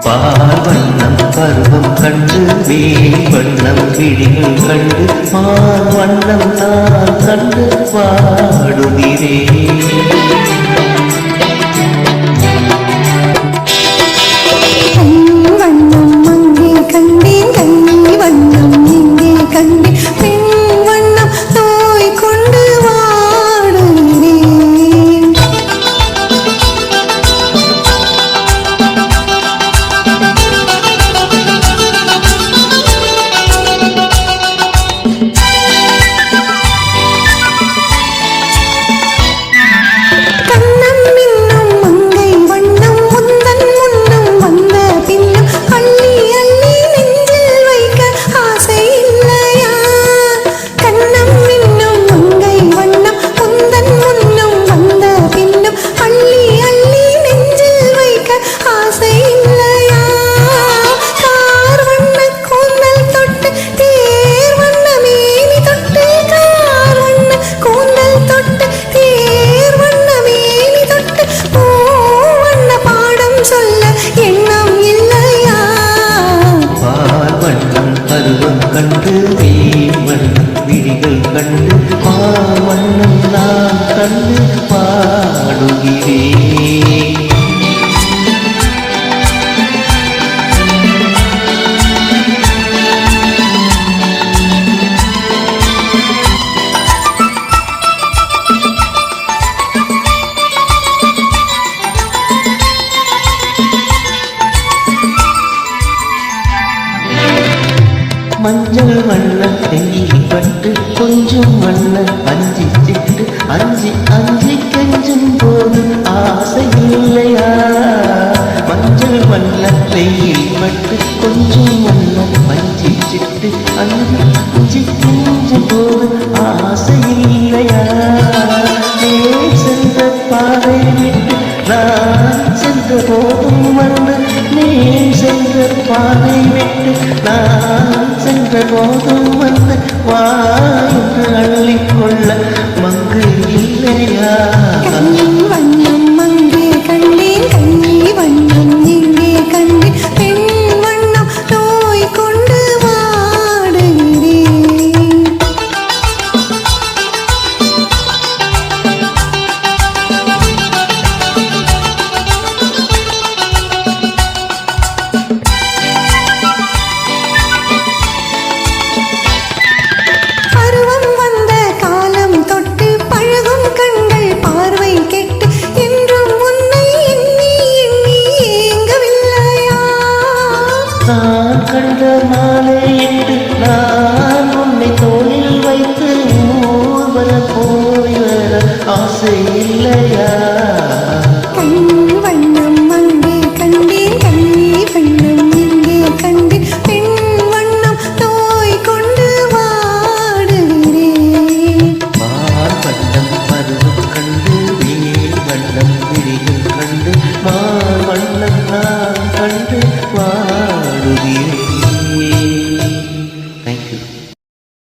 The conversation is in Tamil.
பால்வண்ணம் பருவம் கண்டு வேவண்ணம் விழிகள் கண்டு மாவண்ணம் நான் கண்டு பாடுகிறேன். கண்டு வேவண்ணம் விழிகள் கண்டு மாவண்ணம் நான் கண்டு பாடுகிறேன். மஞ்சள் வண்ணத்தை பட்டு கொஞ்சம் வண்ணம் அஞ்சி சிட்டு அஞ்சி அஞ்சி கெஞ்சும் போது ஆசை இல்லையா? மஞ்சள் வண்ணத்தை பட்டு கொஞ்சம் வண்ணம் அஞ்சி சிட்டு அஞ்சி அஞ்சி கெஞ்சும் போது ஆசை இல்லையா? நீ சென்ற பாதை விட்டு நான் சென்ற போதும் வண்ண நீ சென்ற பாதை விட்டு நான் சென்ற போதும் வந்து வாய்ந்து அள்ளிக்கொள்ள மங்கு இல்லையா? வண்ணம் மங்கே கண்டேன் கண்ணி வண்ணம் எங்கே கண்டேன் பெண் வண்ணம் நோய் கொண்டு வாடுகிறேன். நான் கண்ட மாலையிட்டு நான் உன்னை தோளில் வைத்து ஊர்வல போய் வர ஆசை இல்லையா? கண் வண்ணம் அங்கே கண்டேன் கண்ணி வண்ணம் எங்கே கண்டேன் பெண் வண்ணம் நோய் கொண்டு வாடுகிறேன். மாவண்ணம் பருவம் கண்டு வேவண்ணம் விழிகள் கண்டு மாவண்ணம் நான் கண்டு வாடுகிறேன்.